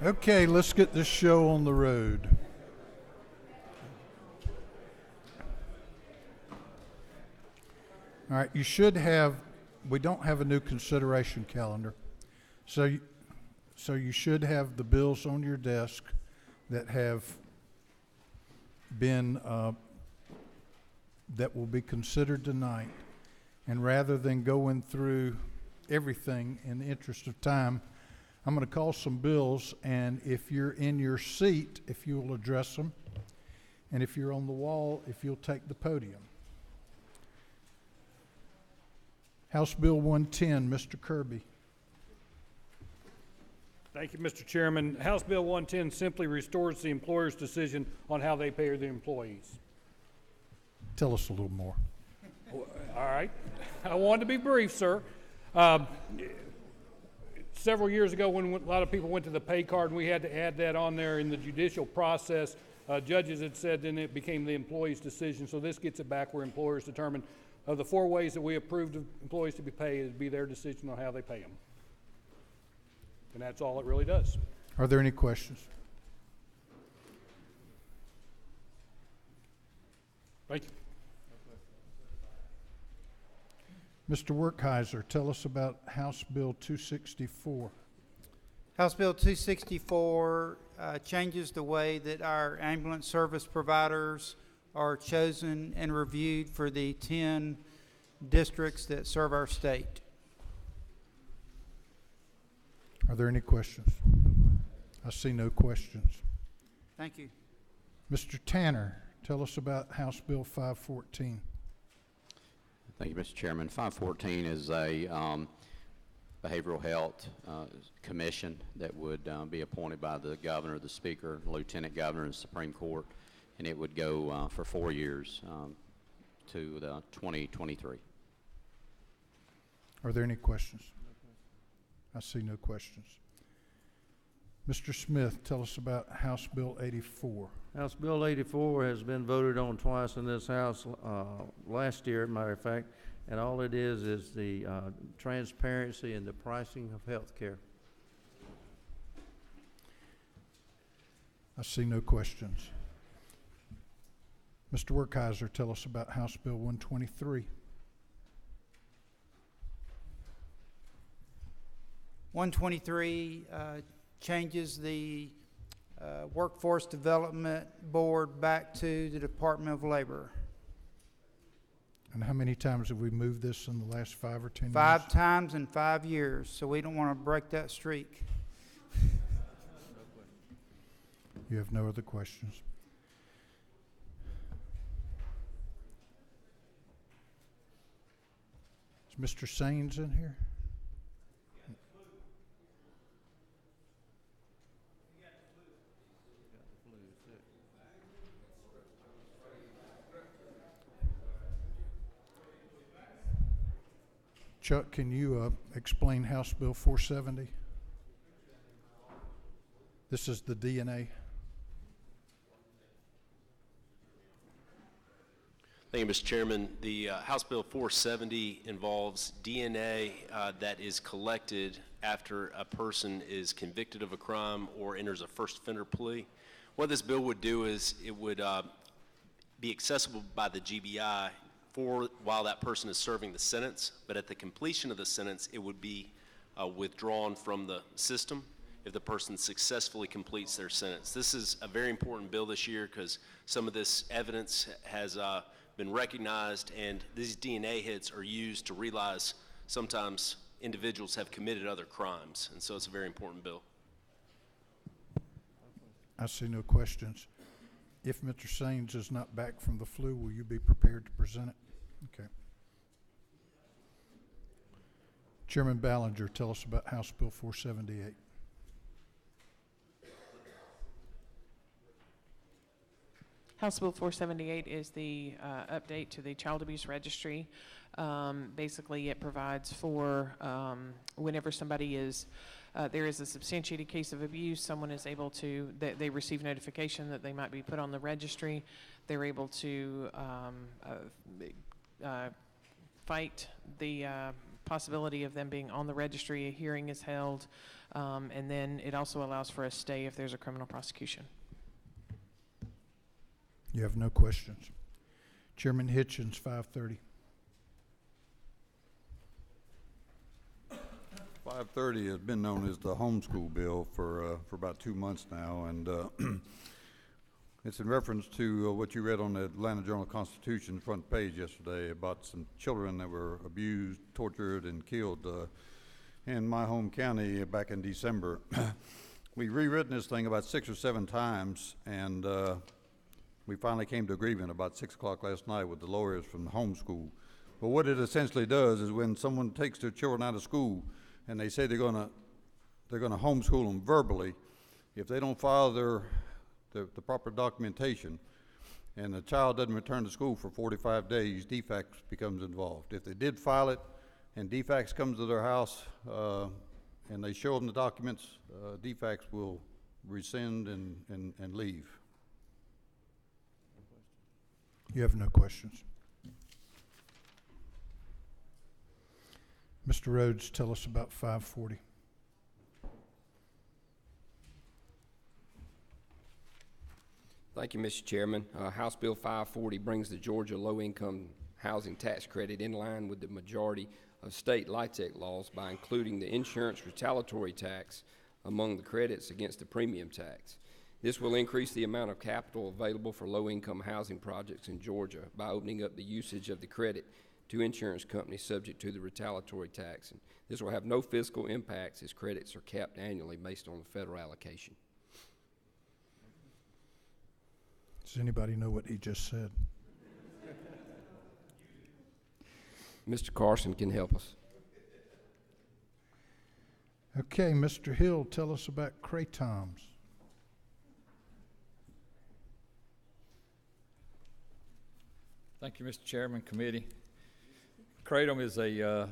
Okay, let's get this show on the road. All right, we don't have a new consideration calendar. So you should have the bills on your desk that have been, that will be considered tonight. And rather than going through everything in the interest of time, I'm going to call some bills, and if you're in your seat, if you will address them, and if you're on the wall, if you'll take the podium. House Bill 110, Mr. Kirby. Thank you, Mr. Chairman. House Bill 110 simply restores the employer's decision on how they pay the employees. Tell us a little more. All right. I wanted to be brief, sir. Several years ago, when a lot of people went to the pay card and we had to add that on there in the judicial process, judges had said then it became the employee's decision. So this gets it back where employers determine of the 4 ways that we approved of employees to be paid, it'd be their decision on how they pay them. And that's all it really does. Are there any questions? Thank you. Mr. Werkheiser, tell us about House Bill 264. House Bill 264 changes the way that our ambulance service providers are chosen and reviewed for the 10 districts that serve our state. Are there any questions? I see no questions. Thank you. Mr. Tanner, tell us about House Bill 514. Thank you, Mr. Chairman. 514 is a behavioral health commission that would be appointed by the governor, the speaker, lieutenant governor, and the Supreme Court, and it would go for 4 years to the 2023. Are there any questions? I see no questions. Mr. Smith, tell us about House Bill 84. House Bill 84 has been voted on twice in this House last year, as a matter of fact, and all it is the transparency and the pricing of health care. I see no questions. Mr. Werkheiser, tell us about House Bill 123. 123 changes the Workforce Development Board back to the Department of Labor. And how many times have we moved this in the last 5 or 10 years? 5 times in 5 years, so we don't want to break that streak. You have no other questions. Is Mr. Saines in here? Chuck, can you explain House Bill 470? This is the DNA. Thank you, Mr. Chairman. The House Bill 470 involves DNA that is collected after a person is convicted of a crime or enters a first offender plea. What this bill would do is it would be accessible by the GBI for while that person is serving the sentence, but at the completion of the sentence, it would be withdrawn from the system if the person successfully completes their sentence. This is a very important bill this year because some of this evidence has been recognized, and these DNA hits are used to realize sometimes individuals have committed other crimes, and so it's a very important bill. I see no questions. If Mr. Saines is not back from the flu, will you be prepared to present it? Okay. Chairman Ballinger, tell us about House Bill 478. House Bill 478 is the update to the Child Abuse Registry. Basically, it provides for whenever somebody is, there is a substantiated case of abuse, someone is able to, they receive notification that they might be put on the registry. They're able to fight the possibility of them being on the registry. A hearing is held. And then it also allows for a stay if there's a criminal prosecution. You have no questions. Chairman Hitchens, 530. 530 has been known as the homeschool bill for about 2 months now, and it's in reference to what you read on the Atlanta Journal-Constitution front page yesterday about some children that were abused, tortured, and killed in my home county back in December. We've rewritten this thing about 6 or 7 times, and we finally came to agreement about 6 o'clock last night with the lawyers from the homeschool. But what it essentially does is when someone takes their children out of school and they say they're gonna homeschool them verbally, if they don't file the proper documentation and the child doesn't return to school for 45 days, DFACS becomes involved. If they did file it and DFACS comes to their house and they show them the documents, DFACS will rescind and leave. You have no questions. Mr. Rhodes, tell us about 540. Thank you, Mr. Chairman. House Bill 540 brings the Georgia Low-Income Housing Tax Credit in line with the majority of state LIHTC laws by including the insurance retaliatory tax among the credits against the premium tax. This will increase the amount of capital available for low-income housing projects in Georgia by opening up the usage of the credit to insurance companies subject to the retaliatory tax. And this will have no fiscal impacts as credits are capped annually based on the federal allocation. Does anybody know what he just said? Mr. Carson can help us. Okay, Mr. Hill, tell us about Kratoms. Thank you, Mr. Chairman, committee. Kratom is a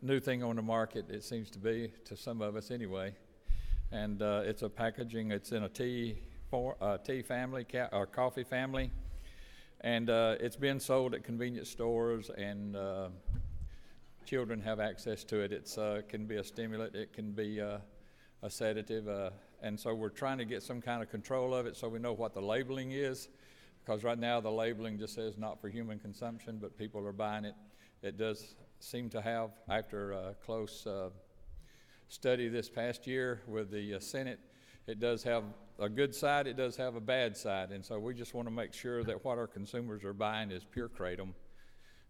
new thing on the market, it seems to be, to some of us anyway. And it's a packaging, it's in a tea family, or coffee family. And it's been sold at convenience stores, and children have access to it. It can be a stimulant, it can be a sedative, and so we're trying to get some kind of control of it so we know what the labeling is, because right now the labeling just says not for human consumption, but people are buying it. It does seem to have, after a close study this past year with the Senate, it does have a good side, it does have a bad side, and so we just want to make sure that what our consumers are buying is pure kratom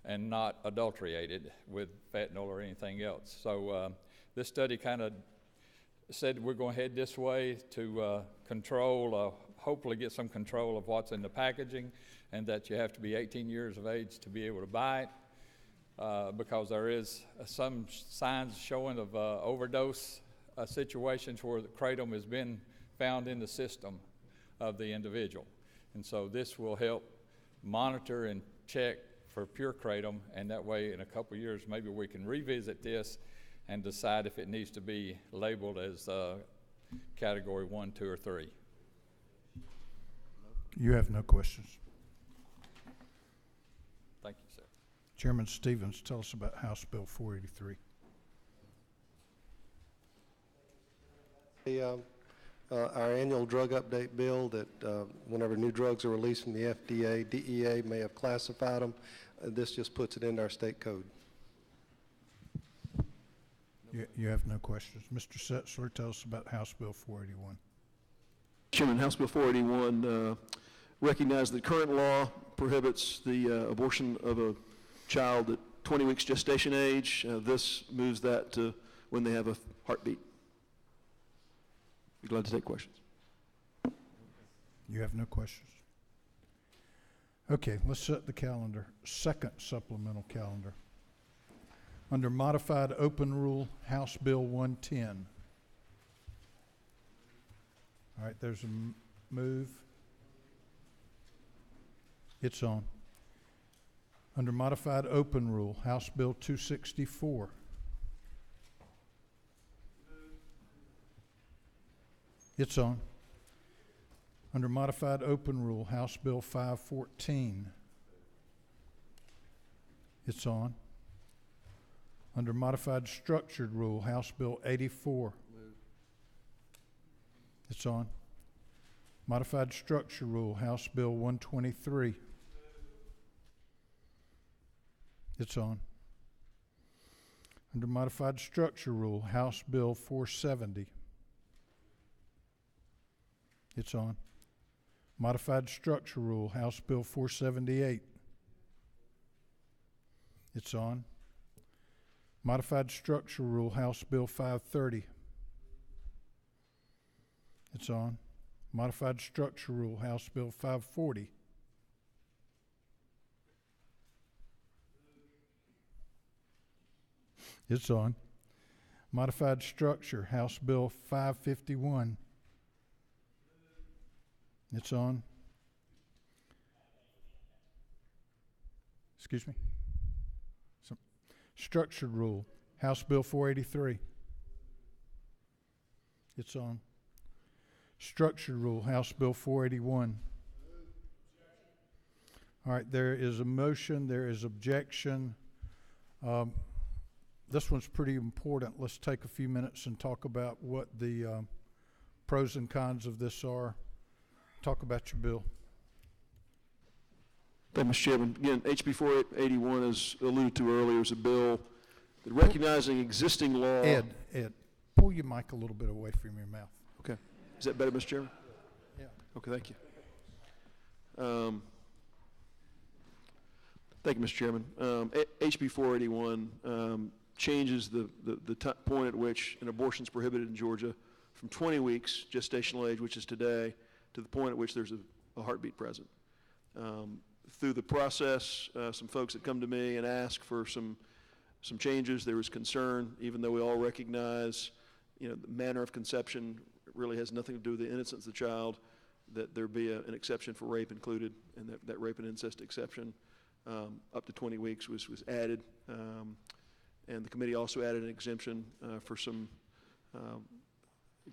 and not adulterated with fentanyl or anything else. So this study kind of said we're going to head this way to control, hopefully get some control of what's in the packaging, and that you have to be 18 years of age to be able to buy it, because there is some signs showing of overdose situations where the kratom has been found in the system of the individual. And so this will help monitor and check for pure kratom, and that way in a couple of years maybe we can revisit this and decide if it needs to be labeled as category 1, 2, or 3. You have no questions. Thank you, sir. Chairman Stevens, tell us about House Bill 483. Our annual drug update bill that whenever new drugs are released from the FDA, DEA may have classified them. This just puts it into our state code. You have no questions. Mr. Setzler, tell us about House Bill 481. Chairman, House Bill 481 recognizes that current law prohibits the abortion of a child at 20 weeks gestation age. This moves that to when they have a heartbeat. Be glad to take questions. You have no questions. Okay, let's set the calendar. Second supplemental calendar. Under modified open rule, House Bill 110. All right, there's a move. It's on. Under modified open rule, House Bill 264. It's on. Under modified open rule, House Bill 514. It's on. Under modified structured rule, House Bill 84. It's on. Modified Structure Rule, House Bill 123. It's on. Under Modified Structure Rule, House Bill 470. It's on. Modified Structure Rule, House Bill 478. It's on. Modified Structure Rule, House Bill 530. It's on. Modified Structure Rule, House Bill 540. It's on. Modified Structure, House Bill 551. It's on. Excuse me? Structured Rule, House Bill 483. It's on. Structured Rule, House Bill 481. All right, there is a motion, there is objection. This one's pretty important. Let's take a few minutes and talk about what the pros and cons of this are. Talk about your bill. Thank you, Mr. Chairman. Again, HB 481, as alluded to earlier, is a bill that recognizing existing law. Ed, pull your mic a little bit away from your mouth. Okay. Is that better, Mr. Chairman? Yeah. Okay, thank you. Thank you, Mr. Chairman. HB 481 changes the point at which an abortion is prohibited in Georgia from 20 weeks gestational age, which is today, to the point at which there's a heartbeat present. Through the process, some folks that come to me and ask for some changes. There was concern, even though we all recognize, the manner of conception really has nothing to do with the innocence of the child, that there be an exception for rape included, and that rape and incest exception up to 20 weeks was added. And the committee also added an exemption for some,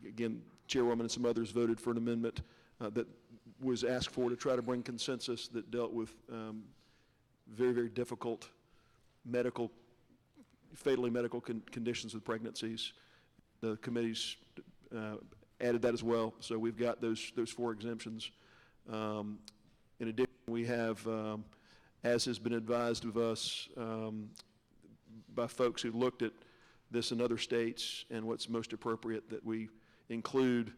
again, Chairwoman and some others voted for an amendment that was asked for to try to bring consensus that dealt with very, very difficult fatally medical conditions with pregnancies. The committees added that as well, so we've got those 4 exemptions. In addition, we have, as has been advised of us by folks who looked at this in other states and what's most appropriate, that we include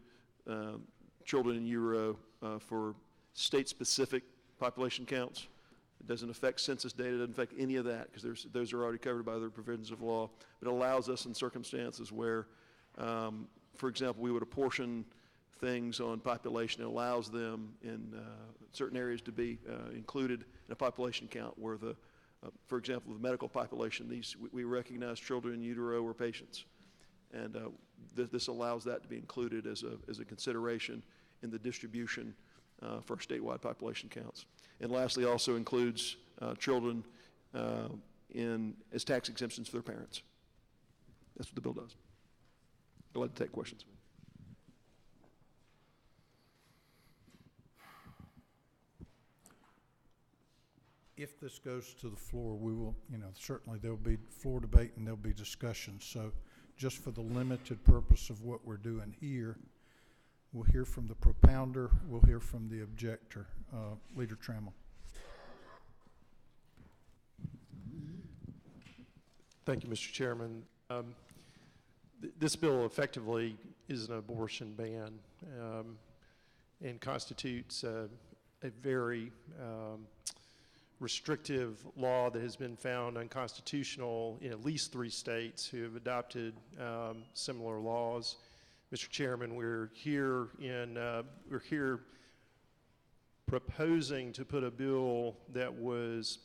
children in utero for state-specific population counts. It doesn't affect census data, it doesn't affect any of that, because those are already covered by other provisions of law. It allows us in circumstances where, for example, we would apportion things on population. It allows them in certain areas to be included in a population count where for example, the medical population, we recognize children in utero or patients. And this allows that to be included as a consideration in the distribution for statewide population counts. And lastly, also includes children as tax exemptions for their parents. That's what the bill does. I'd like to take questions. If this goes to the floor, we will, certainly there'll be floor debate and there'll be discussion. So just for the limited purpose of what we're doing here, we'll hear from the propounder, we'll hear from the objector. Leader Trammell. Thank you, Mr. Chairman. This bill effectively is an abortion ban and constitutes a very restrictive law that has been found unconstitutional in at least 3 states who have adopted similar laws. Mr. Chairman, we're here proposing to put a bill that was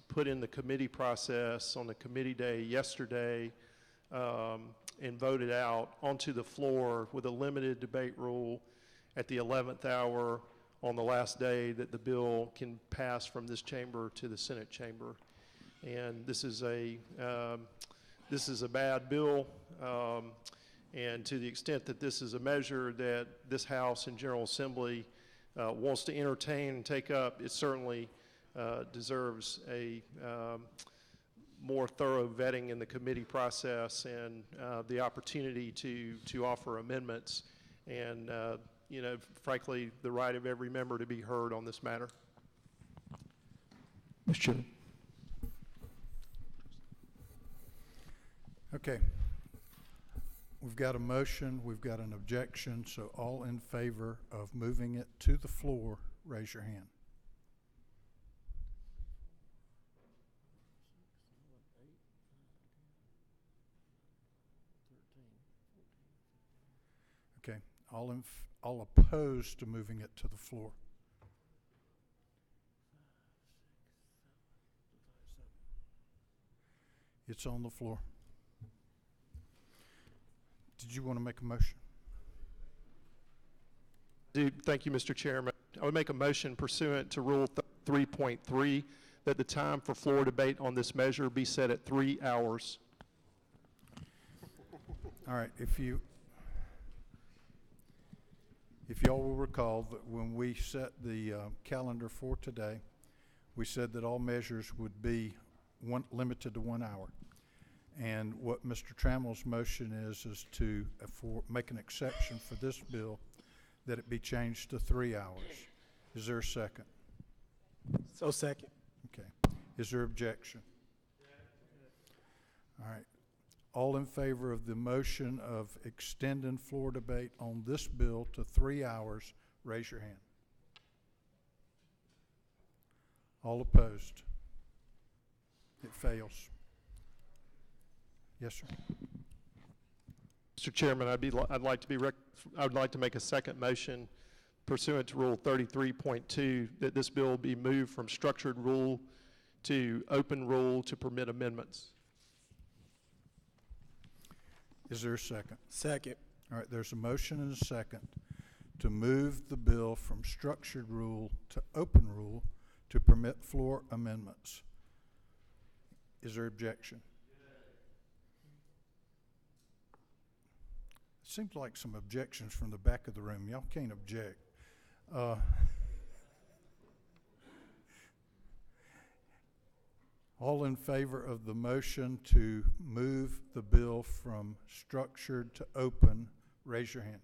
put in the committee process on the committee day yesterday and voted out onto the floor with a limited debate rule at the 11th hour on the last day that the bill can pass from this chamber to the Senate chamber. And this is a bad bill. And to the extent that this is a measure that this House and General Assembly wants to entertain and take up, it certainly deserves a more thorough vetting in the committee process and the opportunity to offer amendments and, you know, frankly, the right of every member to be heard on this matter. Mr. Chairman. Okay. We've got a motion, we've got an objection, so all in favor of moving it to the floor, raise your hand. Okay, all opposed to moving it to the floor. It's on the floor. Did you want to make a motion? Thank you, Mr. Chairman. I would make a motion pursuant to Rule 3.3 that the time for floor debate on this measure be set at 3 hours. All right, if y'all will recall that when we set the calendar for today, we said that all measures would be limited to 1 hour. And what Mr. Trammell's motion is to make an exception for this bill, that it be changed to 3 hours. Is there a second? So second. Okay. Is there objection? All right. All in favor of the motion of extending floor debate on this bill to 3 hours, raise your hand. All opposed? It fails. Yes, sir. Mr. Chairman, I'd like to make a second motion pursuant to Rule 33.2 that this bill be moved from structured rule to open rule to permit amendments. Is there a second? Second. All right, there's a motion and a second to move the bill from structured rule to open rule to permit floor amendments. Is there objection? Seems like some objections from the back of the room. Y'all can't object. All in favor of the motion to move the bill from structured to open, raise your hand.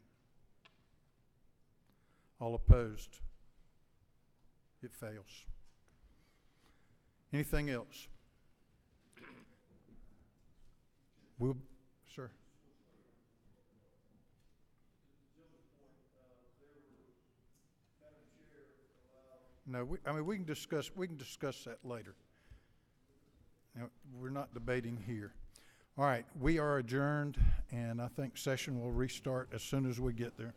All opposed? It fails. Anything else? Sir. No, we can discuss that later. Now, we're not debating here. All right, we are adjourned, and I think session will restart as soon as we get there.